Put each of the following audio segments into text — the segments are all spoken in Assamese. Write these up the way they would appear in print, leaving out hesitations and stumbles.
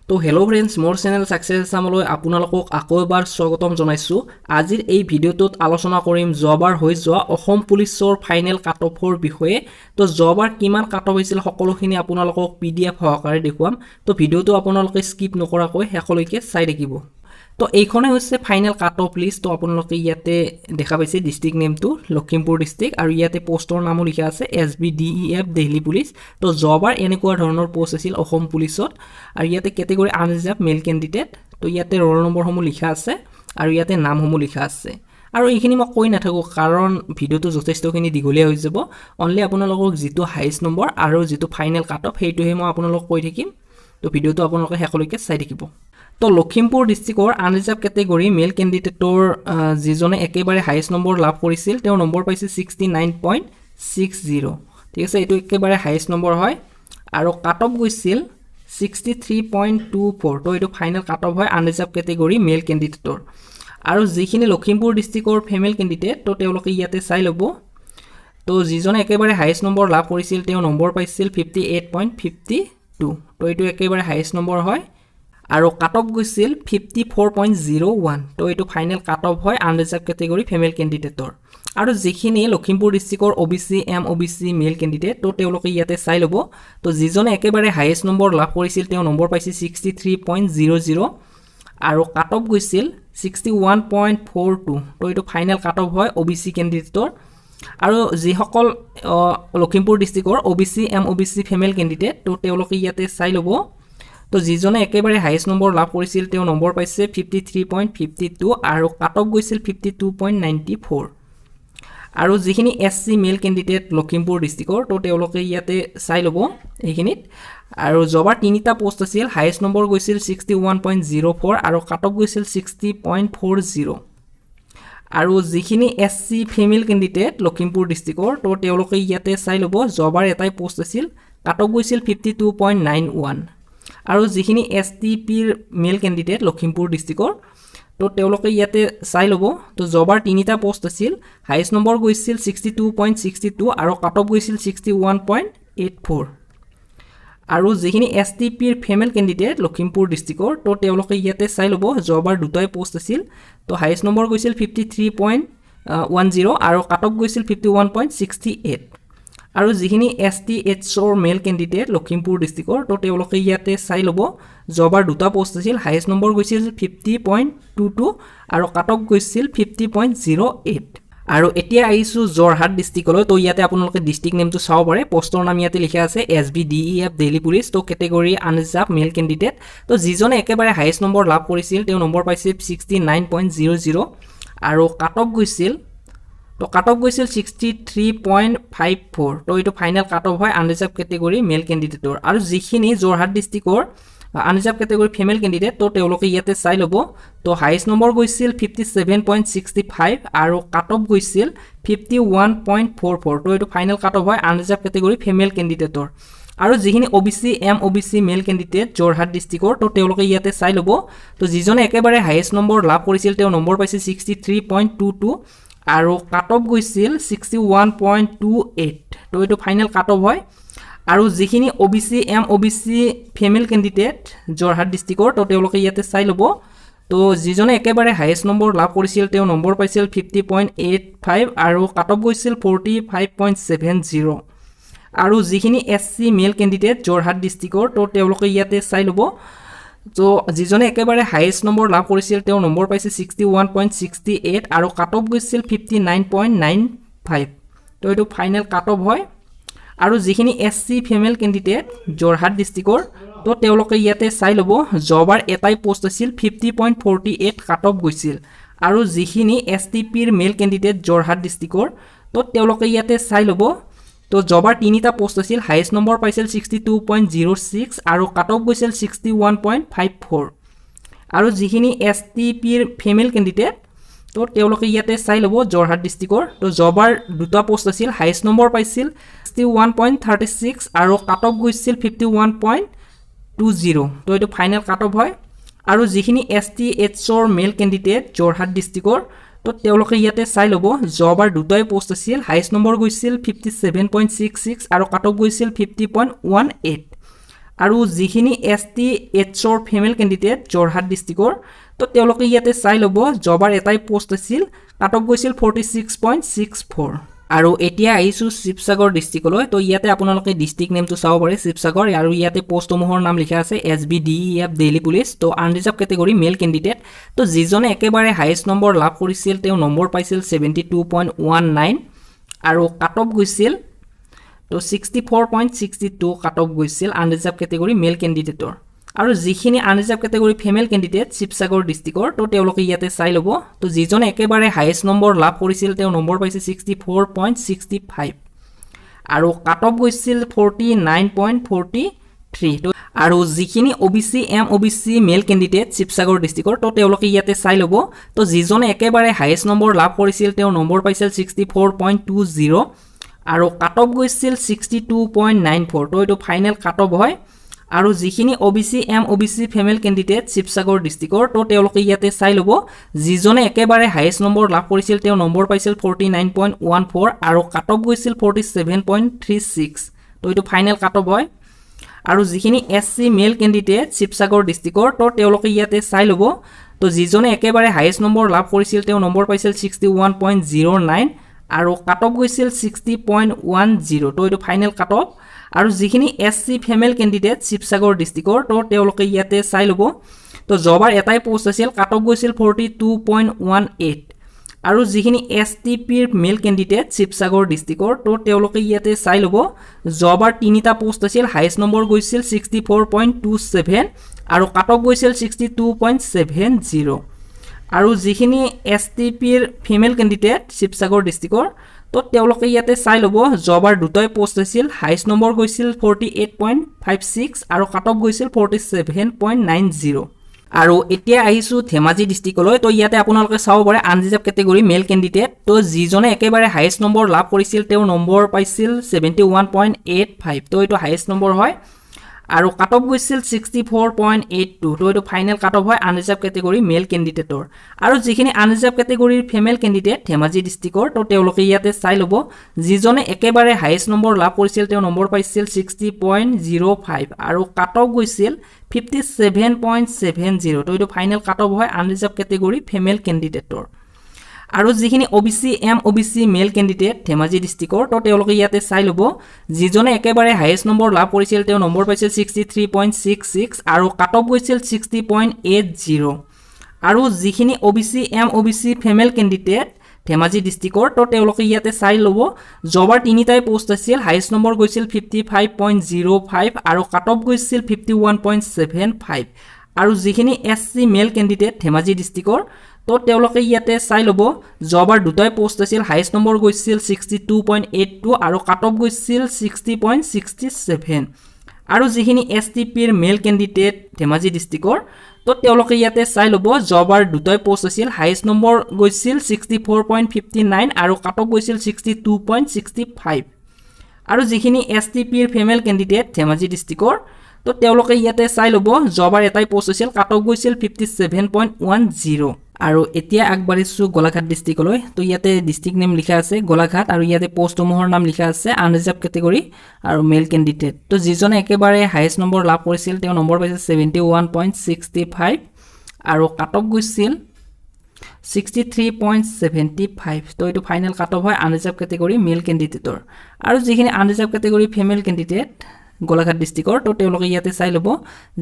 তো হেল্ল' ফ্ৰেণ্ডছ, মোৰ চেনেল ছাকচেছ আছামলৈ আপোনালোকক আকৌ এবাৰ স্বাগতম জনাইছোঁ। আজিৰ এই ভিডিঅ'টোত আলোচনা কৰিম যোৱাবাৰ হৈ যোৱা অসম পুলিচৰ ফাইনেল কাট অফৰ বিষয়ে। তো যোৱাবাৰ কিমান কাট অফ হৈছিল সকলোখিনি আপোনালোকক PDF সহকাৰে দেখুৱাম। তো ভিডিঅ'টো আপোনালোকে স্কিপ নকৰাকৈ শেষলৈকে চাই থাকিব। তো এইখনে হৈছে ফাইনেল কাট অফ লিষ্ট। তো আপোনালোকে ইয়াতে দেখা পাইছে ডিষ্ট্ৰিক্ট নেমটো লখিমপুৰ ডিষ্ট্ৰিক্ট আৰু ইয়াতে পোষ্টৰ নামো লিখা আছে SBDEF দিল্লী পুলিচ। তো যোৱাবাৰ এনেকুৱা ধৰণৰ পোষ্ট আছিল অসম পুলিচত। আৰু ইয়াতে কেটেগৰী আনৰিজাৰ্ভ মেল কেণ্ডিডেট। তো ইয়াতে ৰোল নম্বৰসমূহ লিখা আছে আৰু ইয়াতে নামসমূহ লিখা আছে। আৰু এইখিনি মই কৈ নাথাকোঁ কাৰণ ভিডিঅ'টো যথেষ্টখিনি দীঘলীয়া হৈ যাব। অনলি আপোনালোকক যিটো হাইষ্ট নম্বৰ আৰু যিটো ফাইনেল কাট অফ সেইটোহে মই আপোনালোকক কৈ থাকিম। তো ভিডিঅ'টো আপোনালোকে শেষলৈকে চাই থাকিব। তো লখিমপুৰ ডিষ্ট্ৰিক্টৰ আনৰিজাৰ্ভ কেটেগৰী মেল কেণ্ডিডেটৰ যিজনে একেবাৰে হাইষ্ট নম্বৰ লাভ কৰিছিল তেওঁৰ নম্বৰ পাইছে 69.60। ঠিক আছে, এইটো একেবাৰে হাইষ্ট নম্বৰ হয় আৰু কাট অফ গৈছিল 63.24। তো এইটো ফাইনেল কাট অফ হয় আনৰিজাৰ্ভ কেটেগৰী মেল কেণ্ডিডেটৰ। আৰু যিখিনি লখিমপুৰ ডিষ্ট্ৰিক্টৰ ফিমেল কেণ্ডিডেট তো তেওঁলোকে ইয়াতে চাই ল'ব। তো যিজনে একেবাৰে হাইষ্ট নম্বৰ লাভ কৰিছিল তেওঁ নম্বৰ পাইছিল 58.52। তো এইটো একেবাৰে হাইষ্ট নম্বৰ হয় আৰু কাট অফ গৈছিল 54.01। তো এইটো ফাইনেল কাট অফ হয় আনৰিজাৰ্ভ কেটেগৰী ফিমেল কেণ্ডিডেটৰ। আৰু যিখিনি লখিমপুৰ ডিষ্ট্ৰিক্টৰ OBC MOBC মেল কেণ্ডিডেট তো তেওঁলোকে ইয়াতে চাই ল'ব। তো যিজনে একেবাৰে হাইষ্ট নম্বৰ লাভ কৰিছিল তেওঁ নম্বৰ পাইছিল 63.00 আৰু কাট অফ গৈছিল 61.42। তো এইটো ফাইনেল কাট অফ হয় OBC কেণ্ডিডেটৰ। আৰু যিসকল লখিমপুৰ ডিষ্ট্ৰিক্টৰ OBC MOBC ফিমেল কেণ্ডিডেট তো তেওঁলোকে ইয়াতে চাই ল'ব। তো যিজনে একেবাৰে হাইষ্ট নম্বৰ লাভ কৰিছিল তেওঁ নম্বৰ পাইছে 53.52 আৰু কাট অফ গৈছিল 52.94। আৰু যিখিনি SC মেল কেণ্ডিডেট লখিমপুৰ ডিষ্ট্ৰিক্টৰ তো তেওঁলোকে ইয়াতে চাই ল'ব এইখিনিত। আৰু যোৱাবাৰ তিনিটা পোষ্ট আছিল, হাইষ্ট নম্বৰ গৈছিল 61.04 আৰু কাট অফ গৈছিল 60.40। আৰু যিখিনি SC ফিমেল কেণ্ডিডেট লখিমপুৰ ডিষ্ট্ৰিক্টৰ তো তেওঁলোকে ইয়াতে চাই ল'ব। যোৱাবাৰ এটাই পোষ্ট আছিল, কাট অফ গৈছিল 52.91। আৰু যিখিনি STPৰ মেল কেণ্ডিডেট লখিমপুৰ ডিষ্ট্ৰিক্টৰ তো তেওঁলোকে ইয়াতে চাই ল'ব। তো যোৱাবাৰ তিনিটা পোষ্ট আছিল, হাইষ্ট নম্বৰ গৈছিল 62.62 আৰু কাট অফ গৈছিল 61.84। আৰু যিখিনি STPৰ ফিমেল কেণ্ডিডেট লখিমপুৰ ডিষ্ট্ৰিক্টৰ তো তেওঁলোকে ইয়াতে চাই ল'ব। যোৱাবাৰ দুটাই পোষ্ট আছিল, তো হাইষ্ট নম্বৰ গৈছিল 53.10 আৰু কাট অফ গৈছিল 51.68। আৰু যিখিনি STHৰ মেল কেণ্ডিডেট লখিমপুৰ ডিষ্ট্ৰিক্টৰ তো তেওঁলোকে ইয়াতে চাই ল'ব। যোৱাবাৰ দুটা পোষ্ট আছিল, হাইষ্ট নম্বৰ গৈছিল 50.22 আৰু কাট অফ গৈছিল 50.08। আৰু এতিয়া আহিছোঁ যোৰহাট ডিষ্ট্ৰিক্টলৈ। তো ইয়াতে আপোনালোকে ডিষ্ট্ৰিক্ট নেমটো চাব পাৰে। পোষ্টৰ নাম ইয়াতে লিখা আছে SBDEF দিল্লী পুলিচ। তো কেটেগৰী আনৰিজাৰ্ভ মেল কেণ্ডিডেট। তো যিজনে একেবাৰে হাইষ্ট নম্বৰ লাভ কৰিছিল তেওঁ নম্বৰ পাইছে 69.00 আৰু কাট অফ গৈছিল 63.54। তো এইটো ফাইনেল কাট অফ হয় আনৰিজাৰ্ভ কেটেগৰী মেল কেণ্ডিডেটৰ। আৰু যিখিনি যোৰহাট ডিষ্ট্ৰিক্টৰ আনৰিজাৰ্ভ কেটেগৰী ফিমেল কেণ্ডিডেট তো তেওঁলোকে ইয়াতে চাই ল'ব। তো হাইষ্ট নম্বৰ গৈছিল 57.65 আৰু কাট অফ গৈছিল 51.44। তো এইটো ফাইনেল কাট অফ হয় আনৰিজাৰ্ভ কেটেগৰী ফিমেল কেণ্ডিডেটৰ। আৰু যিখিনি OBC MOBC মেল কেণ্ডিডেট যোৰহাট ডিষ্ট্ৰিক্টৰ তো তেওঁলোকে ইয়াতে চাই ল'ব। তো যিজনে একেবাৰে হাইষ্ট নম্বৰ লাভ কৰিছিল তেওঁ নম্বৰ পাইছিল 63.22 আৰু কাট অফ গৈছিল 61.28। তো এইটো ফাইনেল কাট অফ হয়। আৰু যিখিনি OBC MOBC female candidate Jorhat ডিষ্ট্ৰিক্টৰ তো তেওঁলোকে ইয়াতে চাই ল'ব। তো যিজনে একেবাৰে হাইষ্ট নম্বৰ লাভ কৰিছিল তেওঁ নম্বৰ পাইছিল 50.85 আৰু কাট অফ গৈছিল 45.70। আৰু যিখিনি SC মেল কেণ্ডিডেট যোৰহাট ডিষ্ট্ৰিক্টৰ তো তেওঁলোকে ইয়াতে চাই ল'ব। তো যিজনে একেবাৰে হাইষ্ট নম্বৰ লাভ কৰিছিল তেওঁ নম্বৰ পাইছিল 61.68 আৰু কাট অফ গৈছিল 59.95। তো এইটো ফাইনেল কাট অফ হয়। আৰু যিখিনি SC ফিমেল কেণ্ডিডেট যোৰহাট ডিষ্ট্ৰিক্টৰ তো তেওঁলোকে ইয়াতে চাই ল'ব। যোৱাবাৰ এটাই পোষ্ট আছিল, 50.48 কাট অফ গৈছিল। আৰু যিখিনি STPৰ মেল কেণ্ডিডেট যোৰহাট ডিষ্ট্ৰিক্টৰ তো তেওঁলোকে ইয়াতে চাই ল'ব। তো যোৱাবাৰ তিনিটা পোষ্ট আছিল, হাইষ্ট নম্বৰ পাইছিল 62.06 আৰু কাট অফ গৈছিল 61.54। আৰু যিখিনি STPৰ ফিমেল কেণ্ডিডেট তো তেওঁলোকে ইয়াতে চাই ল'ব যোৰহাট ডিষ্ট্ৰিক্টৰ। তো যোৱাবাৰ দুটা পোষ্ট আছিল, হাইষ্ট নম্বৰ পাইছিল 61.36 আৰু কাট অফ গৈছিল 51.20। তো এইটো ফাইনেল কাট অফ হয়। আৰু যিখিনি STHৰ মেল কেণ্ডিডেট যোৰহাট ডিষ্ট্ৰিক্টৰ তো তেওঁলোকে ইয়াতে চাই ল'ব। যোৱাবাৰ দুটাই পোষ্ট আছিল, হাইষ্ট নম্বৰ গৈছিল 57.66 আৰু কাট অফ গৈছিল 50.18। আৰু যিখিনি ST Hৰ ফিমেল ক্যান্ডিডেট যোৰহাট ডিস্ট্ৰিক্টৰ তো তেওঁলোকে ইয়াতে চাই ল'ব জবাৰ এটাই পোষ্ট আছিল কাট অফ গৈছিল 46.64 আৰু এতিয়া আইছো শিৱসাগৰ ডিস্ট্ৰিক্টলৈ তো ইয়াতে আপোনালোকে ডিস্ট্ৰিক্ট নেমটো চাব পাৰে শিৱসাগৰ আৰু ইয়াতে পোষ্টসমূহৰ নাম লিখা আছে SBDEF দিল্লী পুলিচ তো আনৰিজাৰ্ভ ক্যাটেগৰী মেল ক্যান্ডিডেট তো যিজনে একেবাৰে হাইয়েষ্ট নম্বৰ লাভ কৰিছিল তেওঁ নম্বৰ পাইছিল 72.19 আৰু কাট অফ গৈছিল তো 64.62 কাট অফ গৈছিল আনৰিজাৰ্ভ ক্যাটেগৰী মেল ক্যান্ডিডেটৰ আৰু যিখিনি unreserved category female candidate Sivasagar ডিস্ট্ৰিক্টৰ তো তেওঁলোকে ইয়াতে চাই ল'ব তো যিজনে একেবাৰে হাইয়েষ্ট নম্বৰ লাভ কৰিছিল তেওঁ নম্বৰ পাইছে 64.65 আৰু কাট অফ গৈছিল 49.43 তো আৰু যিখিনি OBC MOBC male candidate Sivasagar ডিস্ট্ৰিক্টৰ তো তেওঁলোকে ইয়াতে চাই ল'ব তো যিজনে একেবাৰে হাইয়েষ্ট নম্বৰ লাভ কৰিছিল তেওঁ নম্বৰ পাইছিল 64.20 আৰু কাট অফ গৈছিল 62.94 তো এটো ফাইনাল কাট অফ হয় আৰু যিখিনি OBC MOBC female candidate Sivasagar ডিস্ট্ৰিক্টৰ তো তেওঁলোকে ইয়াতে চাই ল'ব যিজনে একেবাৰে হাইয়েষ্ট নম্বৰ লাভ কৰিছিল তেওঁ নম্বৰ পাইছিল 49.14 আৰু কাট অফ গৈছিল 47.36 তো এটো ফাইনাল কাট অফ হয় আৰু যিখিনি SC মেল ক্যান্ডিডেট শিৱসাগৰ ডিস্ট্ৰিক্টৰ তো তেওঁলোকে ইয়াতে চাই ল'ব তো যিজনে একেবাৰে হাইয়েষ্ট নম্বৰ লাভ কৰিছিল তেওঁ নম্বৰ পাইছিল 61.09 আৰু কাট অফ গৈছিল 60.10 তো এটো ফাইনাল কাট অফ আৰু যিখিনি SC ফিমেল ক্যান্ডিডেট শিৱসাগৰ ডিস্ট্ৰিক্টৰ তো তেওঁলোকে ইয়াতে চাই ল'ব তো জবাৰ এটাই পোষ্ট আছিল কাট অফ গৈছিল 42.18 আৰু যিখিনি STP মেল ক্যান্ডিডেট শিৱসাগৰ ডিস্ট্ৰিক্টৰ তো তেওঁলোকে ইয়াতে চাই ল'ব জবাৰ তিনিটা পোষ্ট আছিল হাইয়েষ্ট নম্বৰ গৈছিল 64.27 আৰু কাট অফ গৈছিল 62.70 আৰু যিখিনি STP ফিমেল ক্যান্ডিডেট শিৱসাগৰ ডিস্ট্ৰিক্টৰ তো তেওঁলোকে ইয়াতে চাই ল'ব জবাৰ দুটাই পোষ্ট আছিল হাইয়েষ্ট নম্বৰ গৈছিল 48.56 আৰু কাট অফ গৈছিল 47.90 আৰু এতিয়া আহিছো ধেমাজি ডিস্ট্ৰিক্টলৈ তো ইয়াতে আপোনালোকে চাব পাৰে আনৰিজাৰ্ভ ক্যাটেগৰী মেল ক্যান্ডিডেট তো যিজনে একেবাৰে হাইয়েষ্ট নম্বৰ লাভ কৰিছিল তেওঁ নম্বৰ পাইছিল 71.85 তো এটো হাইয়েষ্ট নম্বৰ হয় আৰু কাট অফ গৈছিল 64.82 তো এটো ফাইনাল কাট অফ হয় আনৰিজাৰ্ভ ক্যাটেগৰী মেল ক্যান্ডিডেটৰ আৰু যিখিনি আনৰিজাৰ্ভ ক্যাটেগৰীৰ ফিমেল ক্যান্ডিডেট ধেমাজি ডিস্ট্ৰিক্টৰ তো তেওঁলোকে ইয়াতে চাই ল'ব যিজনে একেবাৰে হাইয়েষ্ট নম্বৰ লাভ কৰিছিল তেওঁ নম্বৰ পাইছিল 60.05 আৰু কাট অফ গৈছিল 57.70 তো এটো ফাইনাল কাট অফ হয় আনৰিজাৰ্ভ ক্যাটেগৰী ফিমেল ক্যান্ডিডেটৰ আৰু যিখিনি OBC MOBC male candidate Dhemaji ডিস্ট্ৰিক্টৰ তো তেওঁলোকে ইয়াতে চাই ল'ব যিজনে একেবাৰে হাইয়েষ্ট নম্বৰ লাভ কৰিছিল তেওঁ নম্বৰ পাইছিল 63.66 আৰু কাট অফ গৈছিল 60.80 আৰু যিখিনি OBC MOBC female candidate Dhemaji ডিস্ট্ৰিক্টৰ তো তেওঁলোকে ইয়াতে চাই ল'ব জবাৰ তিনিটাই পোষ্ট আছিল হাইয়েষ্ট নম্বৰ গৈছিল 55.05 আৰু কাট অফ গৈছিল 51.75 আৰু যিখিনি SC মেল ক্যান্ডিডেট ধেমাজি ডিস্ট্ৰিক্টৰ তো তেওঁলোকে ইয়াতে চাই ল'ব জবাৰ দুটাই পোষ্ট আছিল হাইয়েষ্ট নম্বৰ গৈছিল 62.82 আৰু কাট অফ গৈছিল 60.67 আৰু যিখিনি STP মেল ক্যান্ডিডেট ধেমাজি ডিস্ট্ৰিক্টৰ তো তেওঁলোকে ইয়াতে চাই ল'ব জবাৰ দুটাই পোষ্ট আছিল হাইয়েষ্ট নম্বৰ গৈছিল 64.59 আৰু কাট অফ গৈছিল 62.65 আৰু যিখিনি STP ফিমেল ক্যান্ডিডেট ধেমাজি ডিস্ট্ৰিক্টৰ তো তেওঁলোকে ইয়াতে চাই ল'ব জবাৰ এটাই পোষ্ট আছিল কাট অফ গৈছিল 57.10 আৰু এতিয়া আগবাঢ়িছো গোলাঘাট ডিস্ট্ৰিক্টলৈ তো ইয়াতে ডিস্ট্ৰিক্ট নেম লিখা আছে গোলাঘাট আৰু ইয়াতে পোষ্টসমূহৰ নাম লিখা আছে আনৰিজাৰ্ভ ক্যাটেগৰী আৰু মেল ক্যান্ডিডেট তো যিজনে একেবাৰে হাইয়েষ্ট নম্বৰ লাভ কৰিছিল তেওঁ নম্বৰ পাইছিল 71.65 আৰু কাট অফ গৈছিল 63.75 তো এটো ফাইনাল কাট অফ হয় আনৰিজাৰ্ভ ক্যাটেগৰী মেল ক্যান্ডিডেটৰ আৰু যিখিনি unreserved category female candidate Golaghat ডিস্ট্ৰিক্টৰ তো তেওঁলোকে ইয়াতে চাই ল'ব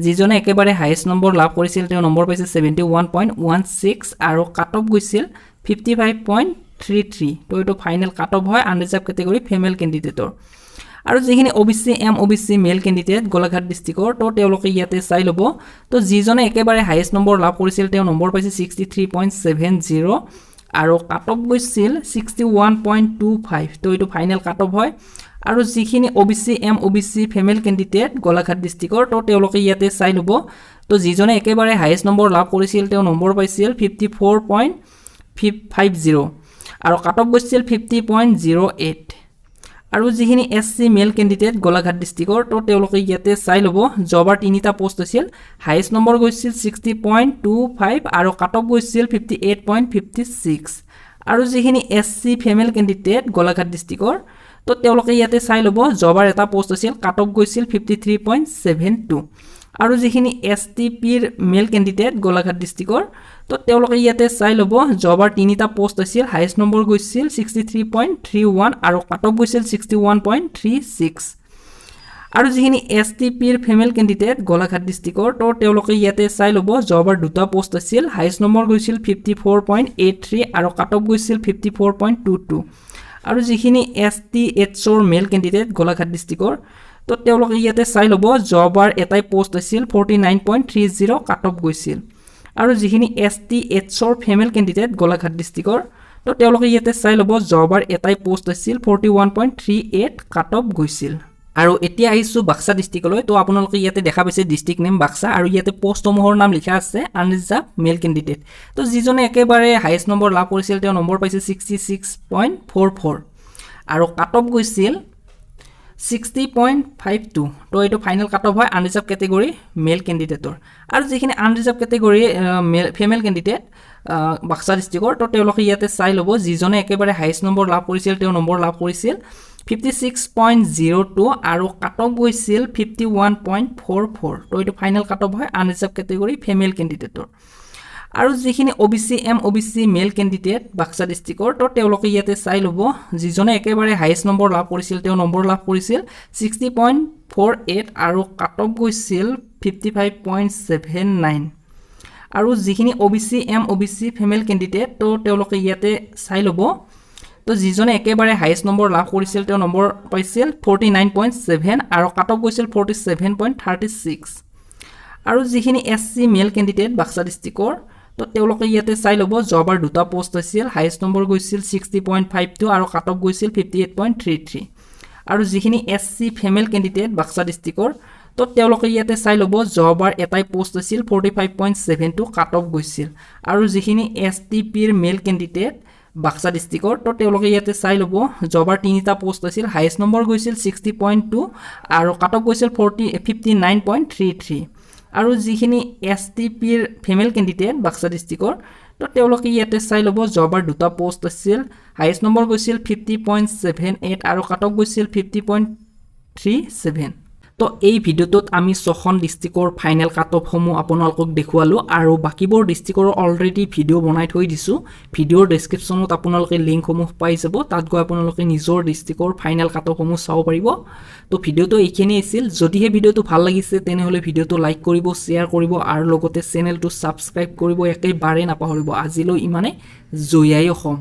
যিজনে একেবাৰে হাইয়েষ্ট নম্বৰ লাভ কৰিছিল তেওঁ নম্বৰ পাইছিল 71.16 আৰু কাট অফ গৈছিল 55.33 তো এটো ফাইনাল কাট অফ হয় আনৰিজাৰ্ভ ক্যাটেগৰী ফিমেল ক্যান্ডিডেটৰ আৰু যিখিনি OBC MOBC male candidate Golaghat ডিস্ট্ৰিক্টৰ তো তেওঁলোকে ইয়াতে চাই ল'ব তো যিজনে একেবাৰে হাইয়েষ্ট নম্বৰ লাভ কৰিছিল তেওঁ নম্বৰ পাইছিল 63.70 আৰু কাট অফ গৈছিল 61.25 তো এটো ফাইনাল কাট অফ হয় আৰু যিখিনি OBC MOBC female candidate Golaghat ডিস্ট্ৰিক্টৰ তো তেওঁলোকে ইয়াতে চাই ল'ব তো যিজনে একেবাৰে হাইয়েষ্ট নম্বৰ লাভ কৰিছিল তেওঁ নম্বৰ পাইছিল 54.50 আৰু কাট অফ গৈছিল 50.08 আৰু যিখিনি SC মেল ক্যান্ডিডেট গোলাঘাট ডিস্ট্ৰিক্টৰ তো তেওঁলোকে ইয়াতে চাই ল'ব জবাৰ তিনিটা পোষ্ট আছিল হাইয়েষ্ট নম্বৰ গৈছিল 60.25 আৰু কাট অফ গৈছিল 58.56 আৰু যিখিনি SC ফিমেল ক্যান্ডিডেট গোলাঘাট ডিস্ট্ৰিক্টৰ তো তেওঁলোকে ইয়াতে চাই ল'ব জবাৰ এটা পোষ্ট আছিল কাট অফ গৈছিল 53.72 আৰু যিখিনি এছটিপিৰ মেল কেণ্ডিডেট গোলাঘাট ডিষ্ট্ৰিক্টৰ তো তেওঁলোকে ইয়াতে চাই ল'ব জবাৰ তিনিটা পোষ্ট আছিল হাইয়েষ্ট নম্বৰ গৈছিল 63.31 আৰু কাট অফ গৈছিল 61.36 আৰু যিখিনি এছটিপিৰ ফিমেল কেণ্ডিডেট গোলাঘাট ডিষ্ট্ৰিক্টৰ তো তেওঁলোকে ইয়াতে চাই ল'ব জবাৰ দুটা পোষ্ট আছিল হাইয়েষ্ট নম্বৰ গৈছিল 54.83 আৰু কাট অফ গৈছিল 54.22 আৰু যিখিনি এছটিএইচৰ মেল কেণ্ডিডেট গোলাঘাট ডিষ্ট্ৰিক্টৰ তো তেওঁলোকে ইয়াতে চাই ল'ব জবাৰ এটাই পোষ্ট আছিল 49.30 কাট অফ গৈছিল আৰু যিখিনি এছটিএইচৰ ফিমেল কেণ্ডিডেট গোলাঘাট ডিষ্ট্ৰিক্টৰ তো তেওঁলোকে ইয়াতে চাই ল'ব জবাৰ এটাই পোষ্ট আছিল 41.38 কাট অফ গৈছিল আৰু এতিয়া আহিছো বাক্সা ডিস্ট্ৰিক্টলৈ তো আপোনালোকে ইয়াতে দেখা পাইছে ডিস্ট্ৰিক্ট নেম বাক্সা আৰু ইয়াতে পোষ্টসমূহৰ নাম লিখা আছে আনৰিজাৰ্ভ মেল কেণ্ডিডেট তো যিজনে একেবাৰে হাইয়েষ্ট নম্বৰ লাভ কৰিছিল তেওঁ নম্বৰ পাইছে 66.44 আৰু কাট অফ গৈছিল 60.52 তো এইটো ফাইনেল কাট অফ হয় আনৰিজাৰ্ভ কেটেগৰী মেল কেণ্ডিডেটৰ আৰু যিখিনি unreserved category female candidate Baksa ডিস্ট্ৰিক্টৰ তো তেওঁলোকে ইয়াতে চাই ল'ব যিজনে একেবাৰে হাইয়েষ্ট নম্বৰ লাভ কৰিছিল তেওঁ নম্বৰ লাভ কৰিছিল 56.02 আৰু কাট অফ গৈছিল 51.44 তো এইটো ফাইনেল কাট অফ হয় আনৰিজাৰ্ভ কেটেগৰী ফিমেল কেণ্ডিডেটৰ আৰু যিখিনি OBC M OBC male candidate Baksa ডিস্ট্ৰিক্টৰ তো তেওঁলোকে ইয়াতে চাই ল'ব যিজনে একেবাৰে হাইয়েষ্ট নম্বৰ লাভ কৰিছিল তেওঁ নম্বৰ লাভ কৰিছিল 60.48 আৰু কাট অফ গৈছিল 55.79 আৰু যিখিনি OBC M OBC female candidate তো তেওঁলোকে ইয়াতে চাই ল'ব তো যিজনে একেবাৰে হাইয়েষ্ট নম্বৰ লাভ কৰিছিল তেওঁ নম্বৰ পাইছিল 49.7 আৰু কাট অফ গৈছিল 47.36 আৰু যিখিনি এছসি মেল কেণ্ডিডেট বাক্সা ডিস্ট্ৰিক্টৰ তো তেওঁলোকে ইয়াতে চাই ল'ব জবাৰ দুটা পোষ্ট আছিল হাইয়েষ্ট নম্বৰ গৈছিল 60.52 আৰু কাট অফ গৈছিল 58.33 আৰু যিখিনি এছসি ফিমেল কেণ্ডিডেট বাক্সা ডিস্ট্ৰিক্টৰ তো তেওঁলোকে ইয়াতে চাই ল'ব জবাৰ এটাই পোষ্ট আছিল 45.72 কাট অফ গৈছিল আৰু যিখিনি এছটিপিৰ মেল কেণ্ডিডেট বাক্সা ডিস্ট্ৰিক্টৰ তো তেওঁলোকে ইয়াতে চাই ল'ব জবাৰ তিনিটা পোষ্ট আছিল হাইয়েষ্ট নম্বৰ গৈছিল 60.2 আৰু কাট অফ গৈছিল 59.33 আৰু যিখিনি এছটিপিৰ ফিমেল কেণ্ডিডেট বাক্সা ডিস্ট্ৰিক্টৰ তো তেওঁলোকে ইয়াতে চাই ল'ব জবাৰ দুটা পোষ্ট আছিল হাইয়েষ্ট নম্বৰ গৈছিল 50.78 আৰু কাট অফ গৈছিল 50.37 তো এই ভিডিওটোত আমি 6খন ডিস্ট্ৰিক্টৰ ফাইনেল কাট অফসমূহ আপোনালোকক দেখুৱালো আৰু বাকিবোৰ ডিস্ট্ৰিক্টৰ অলৰেডি ভিডিও বনাই থৈ দিছো ভিডিওৰ ডেসক্ৰিপচনত আপোনালোকে লিংকসমূহ পাই যাব তাত গৈ আপোনালোকে নিজৰ ডিস্ট্ৰিক্টৰ ফাইনেল কাট অফসমূহ চাব পাৰিব তো ভিডিওটো এইখিনি আছিল যদিহে ভিডিওটো ভাল লাগিছে তেনেহলে ভিডিওটো লাইক কৰিব শেয়াৰ কৰিব আৰু লগতে চেনেলটো সাবস্ক্ৰাইব কৰিব একেবাৰে নাপাহৰিব আজিলৈ ইমানে জয় আই অসম